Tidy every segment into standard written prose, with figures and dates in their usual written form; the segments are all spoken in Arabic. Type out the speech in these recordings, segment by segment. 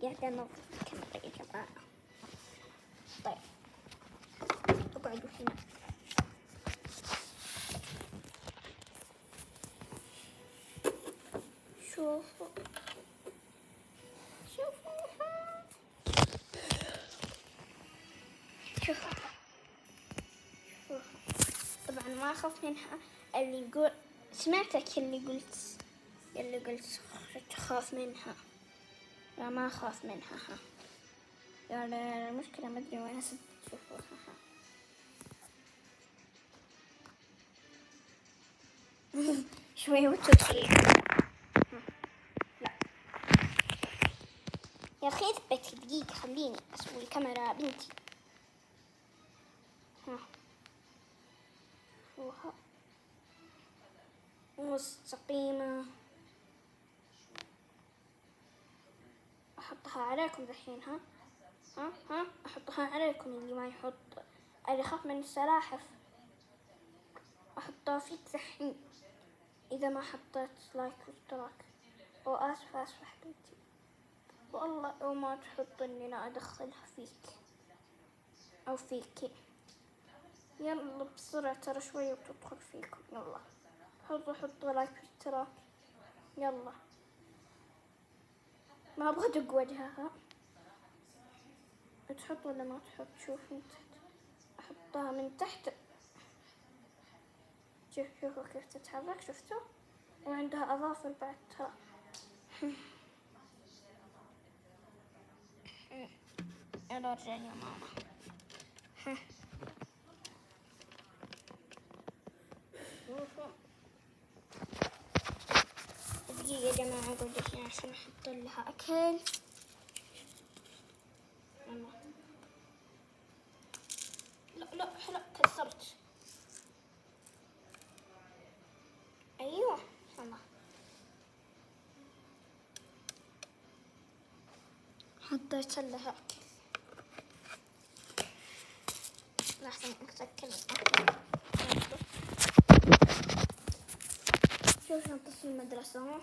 قاعدة أنظف الكاميرا يا جماعة. طيب اقعدوا هنا. شوفوا شوفوها، شوفوها شوفوها. طبعا ما أخاف منها. اللي يقول سمعتك اللي قلت تخاف منها. لا ما أخاف منها. ها يعني المشكلة ما أدري وين تشوفوها. شوي وتطفي. لا يا أخي اثبتي دقيقة، خليني أسوي الكاميرا بنتي. ها شوفوها مستقيمة. أحطها عليكم الحين. ها أحطها عليكم. اللي ما يحط، اللي يخاف من السلاحف، أحطها فيك الحين إذا ما حطيت لايك واشتراك. وآسفة حبيبتي، والله وما تحط إني لا أدخلها فيك أو فيكي. يلا بسرعة ترى شوي وتدخل فيكم. يلا حطوا لايك واشتراك. يلا ما أبغى أدق وجهها. تحط ولا ما تحط؟ شوف من تحت، أحطها من تحت. شوفوا كيف تتحرك، شفتوا؟ وعندها أظافر بعد ترى. يلا رجع يا ماما. دقيقة يا جماعة أقول لك عشان أحط لها أكل. لا كسرت. أيوة يلا حطيت لها أكل. لحظة أتأكد الأكل. شوف شنطة المدرسة.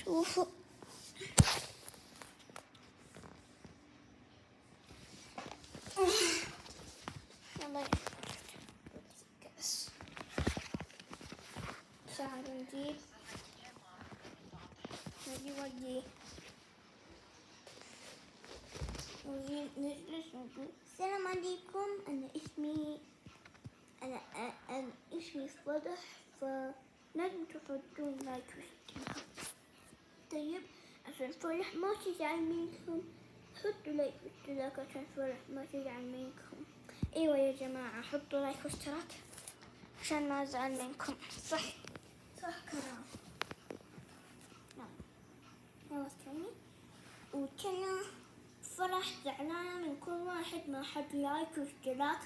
شوفوا يلا كأس. تعالوا نجيب نجلس ونقول السلام عليكم. أنا اسمي صدح، فلازم تحطون لايك واشتراك. طيب عشان فرح ما تزعل منكم، حطوا لايك واشتراك عشان فرح ما تزعل منكم. ايوه يا جماعة حطوا لايك واشتراك عشان ما ازعل منكم. صح كلام. يلا استني. وكنا فرح زعلانة من كل واحد ما حط لايك واشتراك.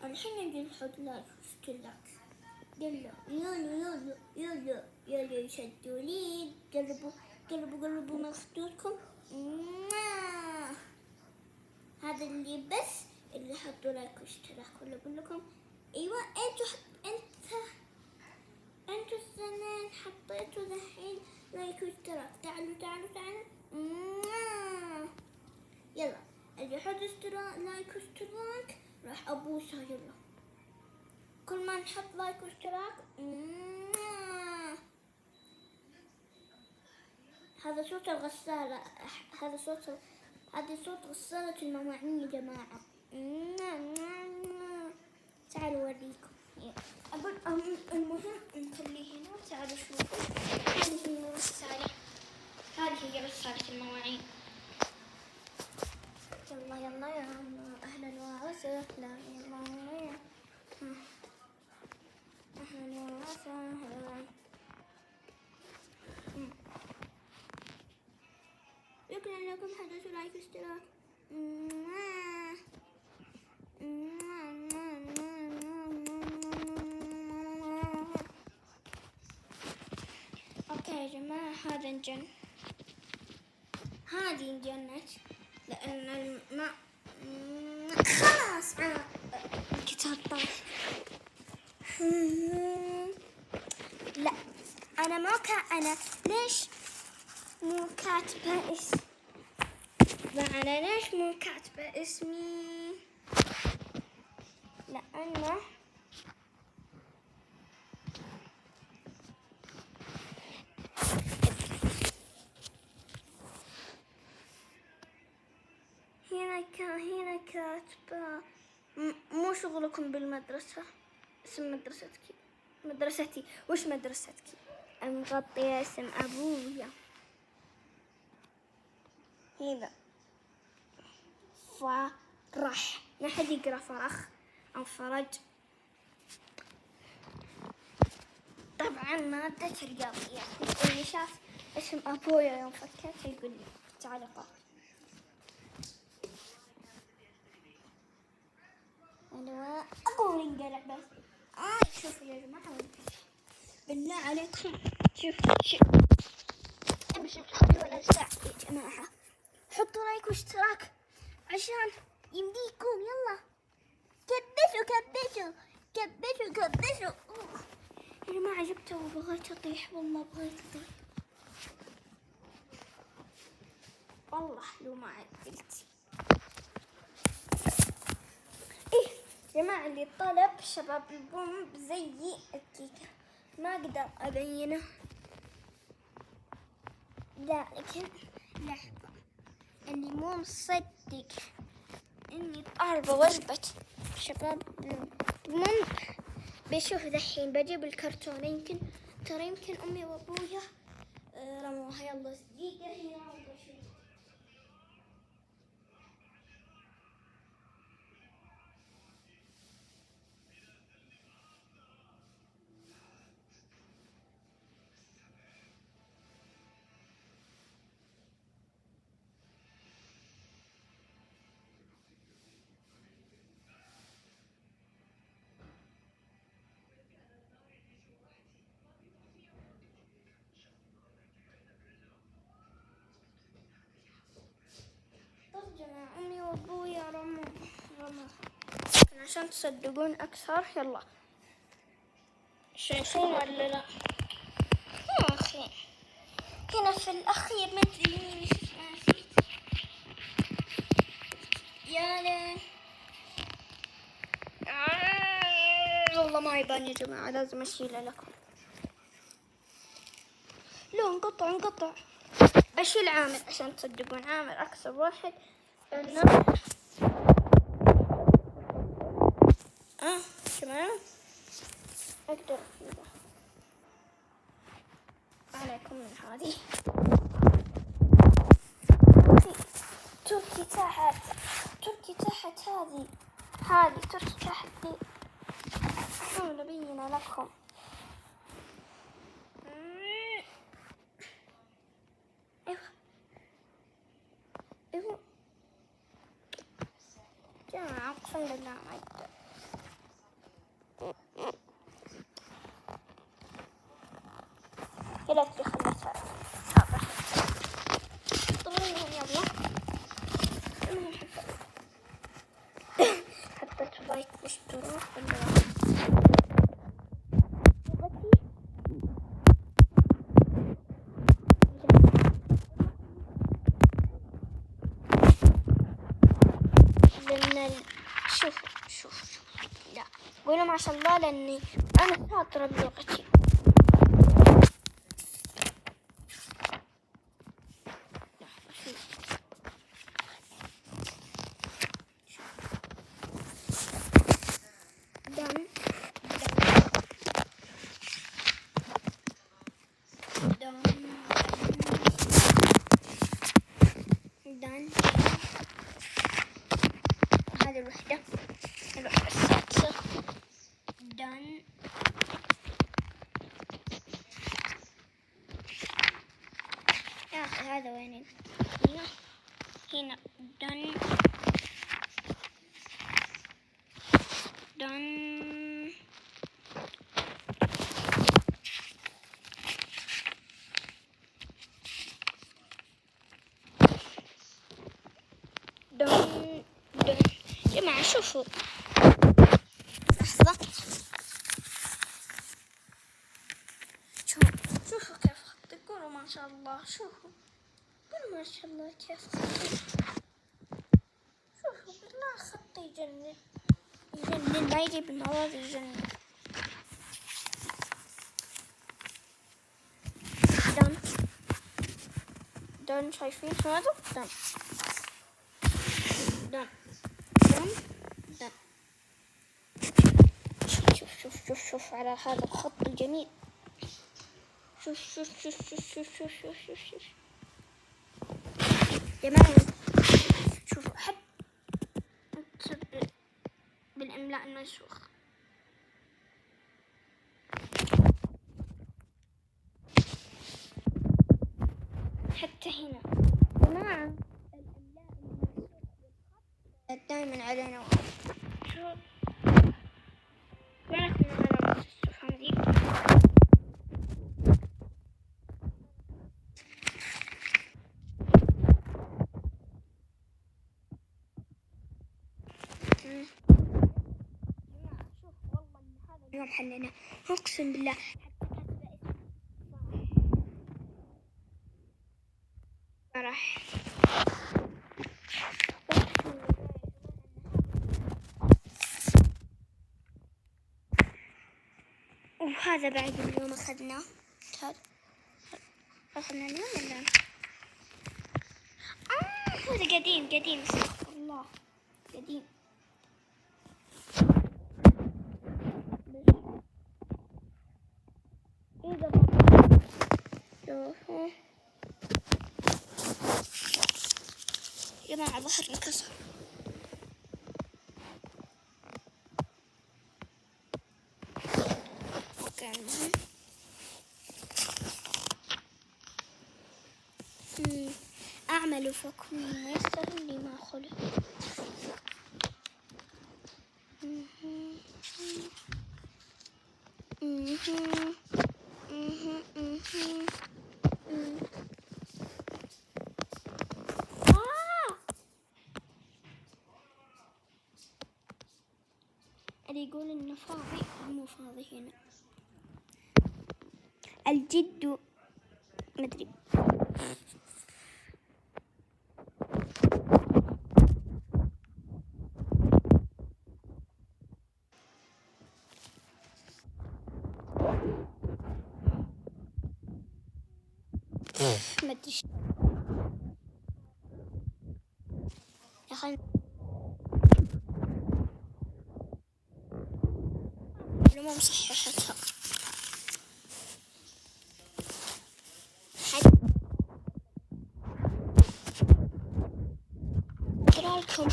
الحين نجي نحط لايك واشتراك. يلا شدوا لي. قربوا من خطوطكم. هذا اللي بس اللي حطوا لايك واشتراك. ولا اقول لكم ايوه انتوا الثنين حطيتوا الحين لايك واشتراك. تعالوا يلا اللي يحط لايك واشتراك راح ابوسها. يلا كل ما نحط لايك واشتراك. هذا صوت الغسالة. هذا صوت غسالة المواعين يا جماعة. تعالوا اوريكم. أقول المهم نخليه هنا. تعالوا شوفوا. هذه هي غسالة المواعين. يلا يا أهلا وسهلا. أهلا وسهلا. شكرا لكم. حطيتوا لايك واشتراك. اوكي يا جماعة هذه انجنت لأن الماء خلاص الكتاب طاح. لا أنا أنا ليش مو كاتبة اسم؟ أنا ليش مو كاتبة اسمي؟ لأنه هنا كاتبة مو شغلكم بالمدرسة. اسم مدرستي وش مدرستك؟ مغطية اسم أبويا. هنا فرح، ما حد يقرأ فرخ أو فرج. طبعا مادة الرياضيات، اللي شاف اسم أبويا يوم فكرت يقول لي تعال قرأ. أنا أقول انقلع بس. شوفوا يا جماعة بالله عليكم، شوف امشي بحبي ولا ساعة يا جماعة. حطوا لايك واشتراك عشان يمديكم. يلا كبسوا يا جماعة. جبته وبغيت أطيح، والله بغيت أطيح والله لو ما عدلت. إيه يا جماعة، اللي طلب شباب البوم زي الكيكة ما أقدر أبينه، لكن لحظة اللي مو مصدق إني طالبة وجبة شباب البوم بشوف ذحين بجيب الكرتون. يمكن أمي وأبويا رموها. يلا دقيقة هنا وبشوف. طب جماعة أمي وأبويا رموها عشان تصدقون أكثر. يلا شايفين ولا لا؟ يا أخي هنا في الأخير ما أدري مين نسيت. يا لين والله ما يبان يا جماعة، لازم أشيله لكم. لو انقطع بشيل عامر عشان تصدقون. عامر أكثر واحد تمام أقدر أشيله عليكم من هذه. تركي تحت هذه تركي تحت دي. أحاول أبين لكم. ايوه جماعة اقسم بالله ما اقدر. يا ليتني خليتها حاضر. طبعا يلا حبيت لايك واشتراك لأن شوف لا قولوا ما شاء الله لأني أنا شاطرة بلغتي. دان هذه الوحدة السادسة. دان يا أخي هذا وين؟ هنا دان جماعة شوفوا لحظة شوفوا كيف خطي، قولوا ما شاء الله. شوفوا قولوا ما شاء الله كيف خطي. شوفوا بالله خطي يجنن يجنن، ما يجيب المواد يجنن. دم شايفين هذا؟ دم دم دم دم. شوف شوف شوف شوف على هذا الخط الجميل. شوف شوف شوف شوف شوف شوف شوف شوف شوف يا جماعة. شوفوا أحب أكتب بالإملاء المنسوخ. حتى هنا يا جماعة الإملاء المنسوخ دائما علينا. شو ما نحن على الصفحة دي. شوف والله إن هذا اليوم حلنا، أقسم بالله. فرح وهذا بعد اليوم أخذناه. أخذنا اليوم ولا هذا قديم قديم، استغفر الله قديم. إذا شوفوا يا جماعة ظهر انكسر. اوكي المهم أعمل فكم ميسر لما خلق. اللي يقول إنه فاضي مو فاضي هنا. الجد مدري. مدري يا أخي ما مصححتها. أقرأ لكم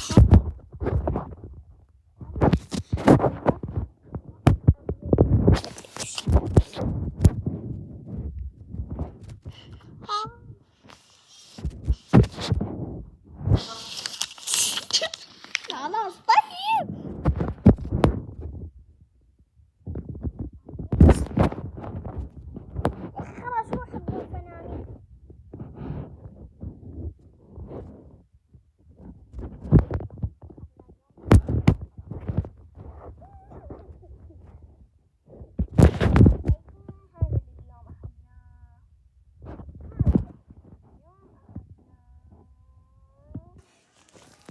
خلاص طيب. خلاص روح تقول فنانين.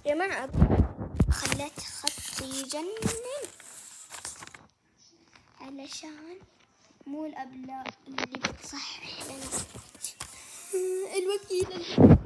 يا جماعة خليت خطي يجنن علشان مو الأبلاء اللي بتصحح لنا الوكيل.